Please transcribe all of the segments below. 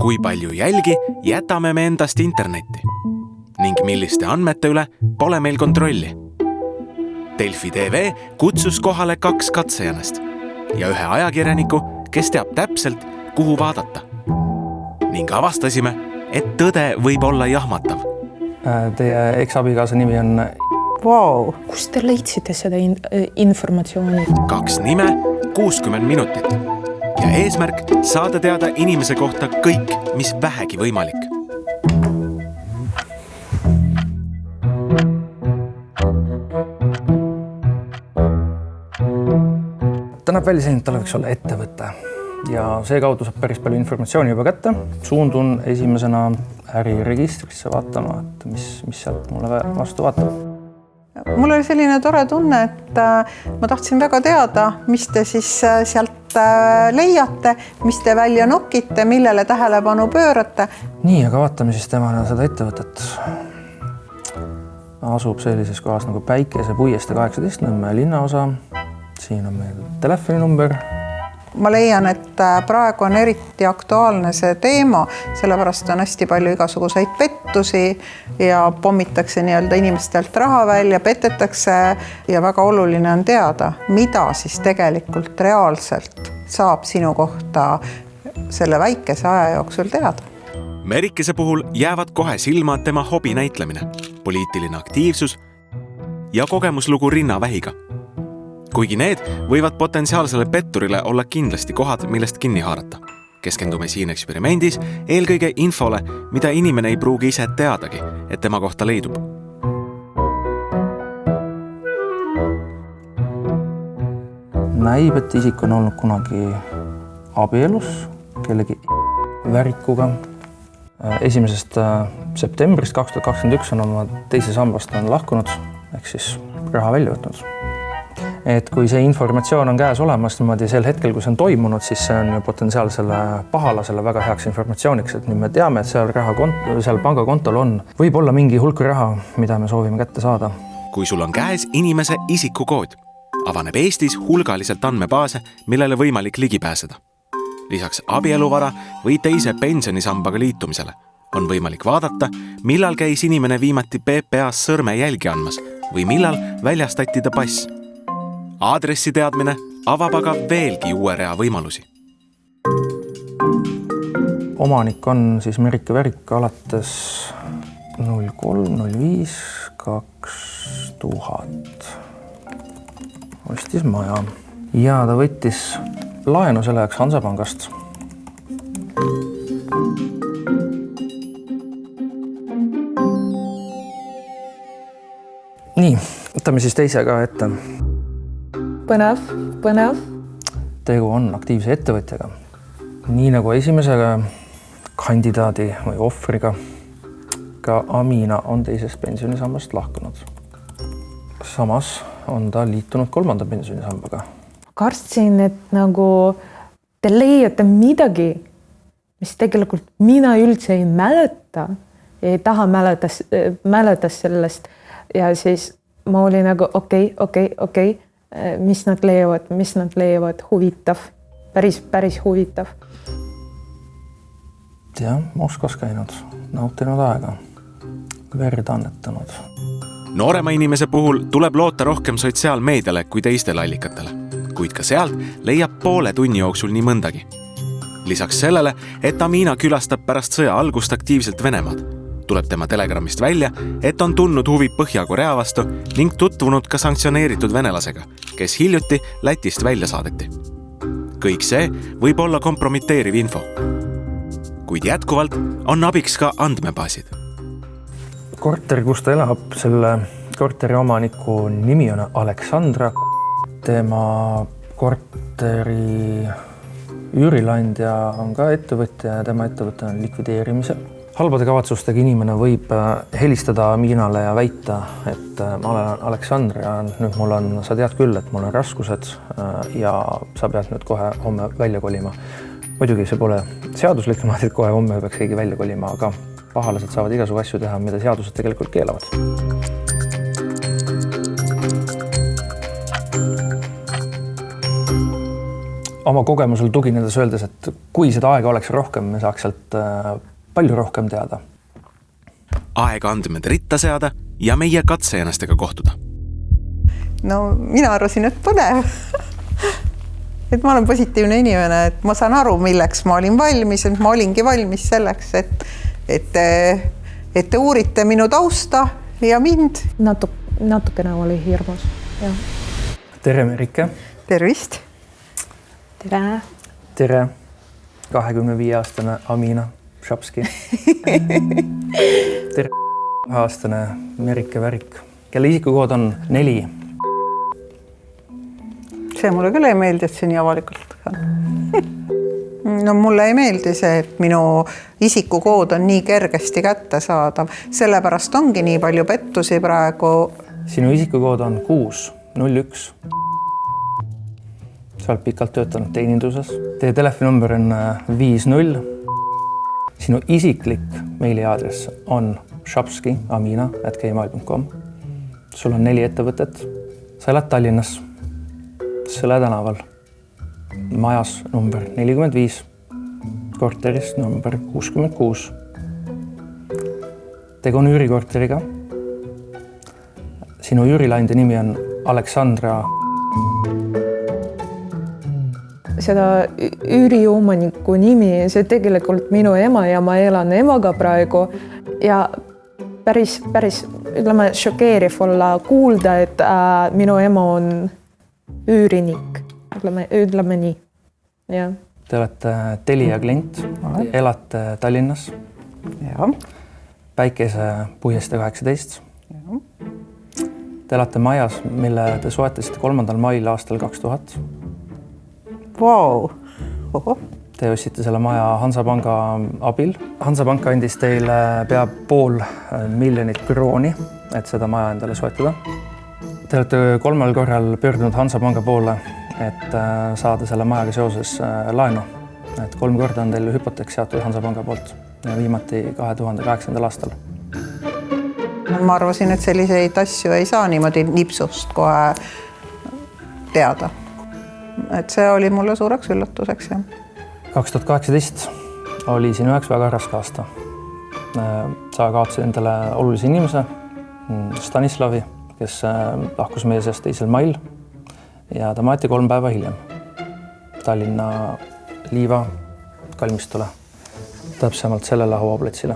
kui palju jälgi jätame me endast internetti ning milliste andmete üle pole meil kontrolli. Delfi TV kutsus kohale 2 katsejänest ja 1 ajakirjaniku, kes teab täpselt, kuhu vaadata. Ning avastasime, et tõde võib olla jahmatav. Teie eks-abikaasa nimi on... Vau, kus te leidsite seda informatsiooni? 2 nime, 60 minutit. Ja eesmärk saada teada inimese kohta kõik, mis vähegi võimalik. Ta näeb välja selline, et tal võiks olla ettevõte ja see kaudu saab päris palju informatsiooni juba kätte. Suundun esimesena äriregistrisse vaatama, et mis sealt mulle vastu vaatab. Mul oli selline tore tunne, et ma tahtsin väga teada, mis te siis sealt leiate, mis te välja nokite, millele tähelepanu pöörate. Nii, aga vaatame siis temale seda ettevõtet. Asub sellises kohas nagu Päikese puieste 18 Nõmme linnaosa. Siin on meil telefoninumber. Ma leian, et praegu on eriti aktuaalne see teema, sellepärast on hästi palju igasuguseid pettusi ja pommitakse nii-öelda inimestelt raha välja, petetakse ja väga oluline on teada, mida siis tegelikult reaalselt saab sinu kohta selle väikese aja jooksul teada. Merikese puhul jäävad kohe silma tema hobi näitlemine, poliitiline aktiivsus ja kogemuslugu rinnavähiga. Kuigi need võivad potentsiaalsele petturile olla kindlasti kohad, millest kinni haarata. Keskendume siin eksperimendis eelkõige infole, mida inimene ei pruugi ise teadagi, et tema kohta leidub. Näib, et isik on olnud kunagi abielus kellegi värikuga. 1. septembrist 2021 on oma 2. sambast lahkunud, ehk siis raha välja võtnud. Et kui see informatsioon on käes olemas niimoodi sel hetkel, kui see on toimunud, siis see on ju potentsiaalsele pahalasele väga heaks informatsiooniks, et nüüd me teame, et seal pangakontol on võib-olla mingi hulk raha, mida me soovime kätte saada. Kui sul on käes inimese isikukood, avaneb Eestis hulgaliselt andmebaase, millele võimalik ligi pääseda. Lisaks abieluvara või teise pensionisambaga liitumisele on võimalik vaadata, millal käis inimene viimati PPA-s sõrmejälgi andmas või millal väljastati ta pass. Aadressi teadmine avab aga veelgi uue rea võimalusi. Omanik on siis Merike Värik alates 03.05. 2000. Ostis maja ja ta võttis laenu selleks Hansapangast. Nii, võtame siis teise ka ette. Põnev. Tegu on aktiivse ettevõtjaga. Nii nagu esimesega kandidaadi või ohvriga, ka Amina on 2. pensionisambast lahkunud. Samas on ta liitunud 3. pensionisambaga. Kartsin, et nagu te leiate midagi, mis tegelikult mina üldse ei mäleta, ei taha mäleta sellest ja siis ma oli nagu okei. Mis nad leiavad, huvitav, päris huvitav. Ja, Moskvas käinud, nautinud aega, verd annetanud. Noorema inimese puhul tuleb loota rohkem sotsiaalmeediale kui teistele allikatele, kuid ka sealt leiab poole tunni jooksul nii mõndagi. Lisaks sellele, et Amina külastab pärast sõja algust aktiivselt Venemaad, tuleb tema telegramist välja, et on tundnud huvi Põhja-Korea vastu ning tutvunud ka sanktsioneeritud venelasega, kes hiljuti Lätist välja saadeti. Kõik see võib olla kompromiteeriv info. Kuid jätkuvalt on abiks ka andmebaasid. Korteri, kus ta elab, selle korteri omaniku nimi on Aleksandra. Tema korteri üürilandja on ka ettevõtja ja tema ettevõte on likvideerimisel. Halbade kavatsustega inimene võib helistada Aminale ja väita, et ma olen Aleksandr ja nüüd sa tead küll, et mul on raskused ja sa pead nüüd kohe homme välja kolima. Muidugi see pole seaduslik, et kohe homme peaks keegi välja kolima, aga pahalased saavad igasugu asju teha, mida seadused tegelikult keelavad. oma kogemusel tuginedes öeldes, et kui seda aega oleks rohkem, me saaks sealt palju rohkem teada. Aega andmed ritta seada ja meie katsejänestega kohtuda. No mina arvasin, et põnev. Et ma olen positiivne inimene, et ma saan aru, milleks ma olin valmis, et ma olingi valmis selleks, et te uurite minu tausta ja mind. Natukene oli hirmus. Ja. Tere, Merike. Tervist. Tere. Tere. 25-aastane Amina Šapski. Tere, 2-aastane Merike Värik, kelle isikukood on 4. See mulle küll ei meeldi, et see nii avalikult on. No mulle ei meeldi see, et minu isikukood on nii kergesti kättesaadav. Sellepärast ongi nii palju pettusi praegu. Sinu isikukood on 601. Sa oled pikalt töötanud teeninduses. Teie telefoninumber on 50. Sinu isiklik meiliaadress on shapski.amina@gmail.com. Sul on 4 ettevõtet. Sa elad Tallinnas, Sõle tänaval, majas number 45, korteris number 66. Tegu on üürikorteriga. Sinu üürilaindi nimi on Aleksandra. Seda üüriomaniku nimi, see tegelikult minu ema ja ma elan emaga praegu ja päris ütleme šokeeriv olla kuulda, et minu ema on üürinik, ütleme nii. Ja. Te olete Telia klient, elate Tallinnas, Ja. Päikese Puiestee 18. Ja. Te elate majas, mille te soetasite 3. mail aastal 2000. Vau. Oho. Te ostsite selle maja Hansapanga abil. Hansapank andis teile pea $500 000 krooni, et seda maja endale soetada. Te olete 3 korral pöördunud Hansapanga poole, et saada selle majaga seoses laenu. Et 3 korda on teil hüpoteek seatud Hansapanga poolt ja viimati 2008. aastal. Ma arvasin, et selliseid asju ei saa niimoodi nipsust kohe teada. Et see oli mulle suureks üllatuseks. Ja. 2018 oli siin üheks väga raske aasta. Sa kaotasid endale olulise inimese, Stanislavi, kes lahkus meie seast 2. mail ja ta maeti 3 päeva hiljem Tallinna Liiva kalmistule, täpsemalt sellele hauaplatsile.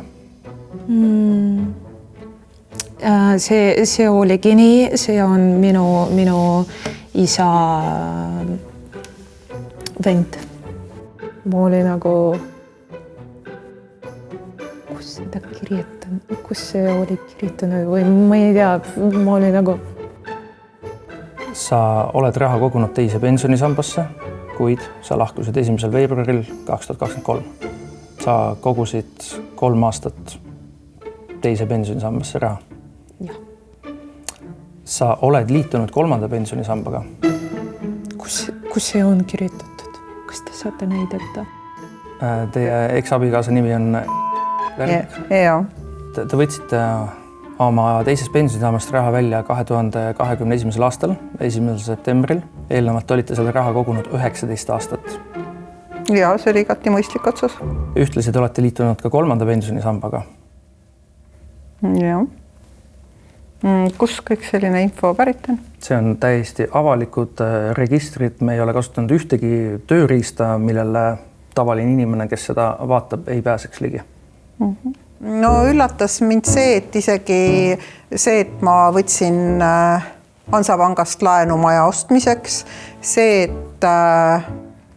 See oligi nii, see on minu isa vend. Ma oli nagu, kus see oli kirjutanud või ma ei tea, ma oli nagu. Sa oled raha kogunud teise pensionisambasse, kuid sa lahkusid 1. veebruaril 2023. Sa kogusid 3 aastat teise pensionisambasse raha. Jah. Sa oled liitunud 3. pensionisambaga. Kus see on kirjutatud? Kas te saate näidata? Teie eks-abikaasa nimi on Värik. Ja. Te võtsite oma teisest pensionisammast raha välja 2021. aastal, 1. septembril. Eelnevalt olite selle raha kogunud 19 aastat. Ja, see oli igati mõistlik otsus. Ühtlasid olete liitunud ka 3. pensionisambaga. Ja. Kus kõik selline info pärit on? See on täiesti avalikud registrid. Me ei ole kasutanud ühtegi tööriista, millele tavaline inimene, kes seda vaatab, ei pääseks ligi. No üllatas mind see, et isegi see, et ma võtsin Hansapangast laenu maja ostmiseks, see, et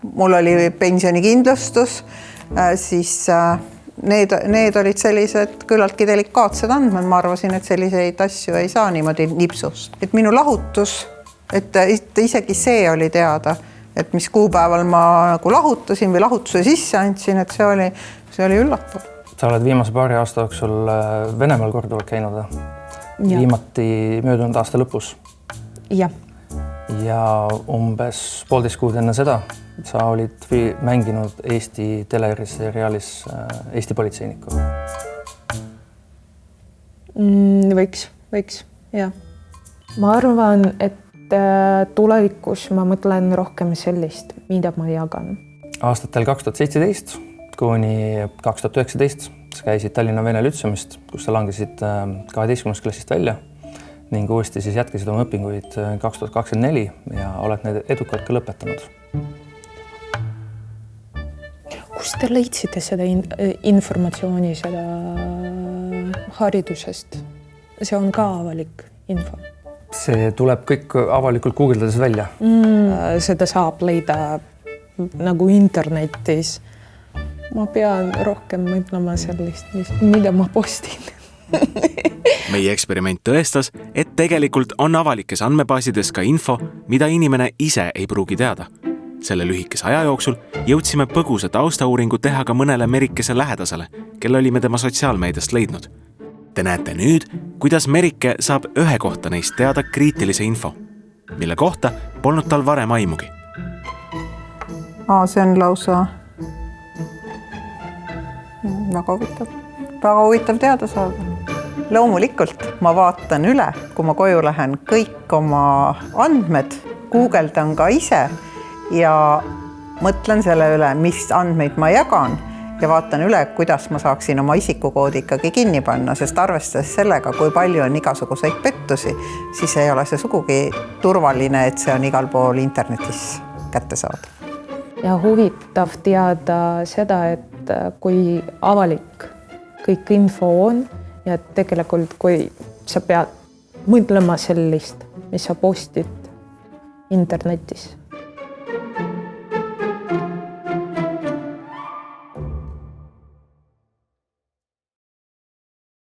mul oli pensionikindlustus, siis need olid sellised küllaltki delikaatsed andmed. Ma arvasin, et selliseid asju ei saa niimoodi nipsust. Et minu lahutus, et isegi see oli teada, et mis kuupäeval ma nagu lahutasin või lahutuse sisse andsin, et see oli üllatav. Sa oled viimase paari aasta jooksul Venemaal korduvalt käinud. Viimati möödunud aasta lõpus. Jah. Ja umbes 1,5 kuud enne seda sa olid mänginud Eesti teleseriaalis Eesti politseinikku. Võiks, jah. Ma arvan, et tulevikus ma mõtlen rohkem sellist, mida ma jagan. Aastatel 2017 kuni 2019 sa käisid Tallinna Vene Lütseumist, kus sa langesid 12. klassist välja ning uuesti siis jätkasid oma õpinguid 2024 ja oled need edukalt ka lõpetanud. Kus te leidsite seda informatsiooni seda haridusest? See on ka avalik info. See tuleb kõik avalikult guugeldades välja. Seda saab leida nagu internetis. Ma pean rohkem mõtlema sellist, mida ma postin. Meie eksperiment tõestas, et tegelikult on avalikes andmebaasides ka info, mida inimene ise ei pruugi teada. Selle lühikese aja jooksul jõudsime põgusa taustauuringu teha ka mõnele Merikese lähedasele, kelle olime tema sotsiaalmeediast leidnud. Te näete nüüd, kuidas Merike saab ühe kohta neist teada kriitilise info, mille kohta polnud tal varem aimugi. See on lausa väga huvitav teada saada. Loomulikult ma vaatan üle, kui ma koju lähen, kõik oma andmed, guugeldan ka ise ja mõtlen selle üle, mis andmeid ma jagan ja vaatan üle, kuidas ma saaksin oma isikukoodi ikkagi kinni panna, sest arvestades sellega, kui palju on igasuguseid pettusi, siis ei ole see sugugi turvaline, et see on igal pool internetis kätte saada. Ja huvitav teada seda, et kui avalik kõik info on ja tegelikult kui sa pead mõtlema sellist, mis sa postid internetis.